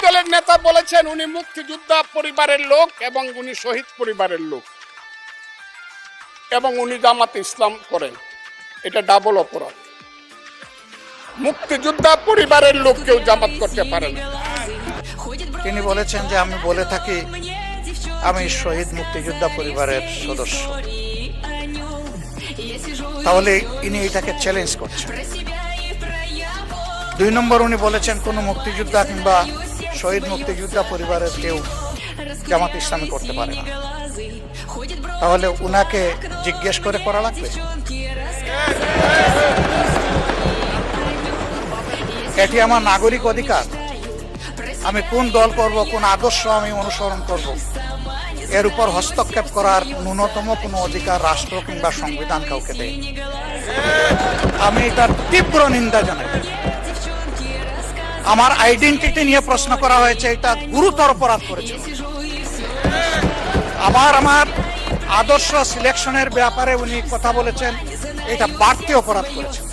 দলের নেতা বলেছেন উনি মুক্তিযোদ্ধা পরিবারের লোক এবং উনি শহীদ পরিবারের লোক এবং উনি জামাতে ইসলাম করেন। এটা ডাবল অপরাধ। মুক্তিযোদ্ধা পরিবারের লোক কেউ জামাত করতে পারে না। তিনি বলেছেন যে আমি বলে থাকি আমি শহীদ মুক্তিযোদ্ধা পরিবারের সদস্য, তাহলে ইনি এটাকে চ্যালেঞ্জ করছেন। 2 নম্বর, উনি বলেছেন কোন মুক্তিযোদ্ধা কিংবা শহীদ মুক্তিযোদ্ধা পরিবারের কেউ জামাত ইসলামী করতে পারে না, তাহলে উনাকে জিজ্ঞেস করে করা লাগবে। এটি আমার নাগরিক অধিকার। আমি কোন দল করব, কোন আদর্শ আমি অনুসরণ করব, এর উপর হস্তক্ষেপ করার ন্যূনতম কোনো অধিকার রাষ্ট্র কিংবা সংবিধান কাউকে দেয়। আমি এটার তীব্র নিন্দা জানাই। আমার আইডেন্টিটি নিয়ে প্রশ্ন করা হয়েছে, এটা গুরুতর অপরাধ করেছে। আমার আদর্শ সিলেকশনের ব্যাপারে উনি কথা বলেছেন, এটা বাড়তি অপরাধ করেছেন।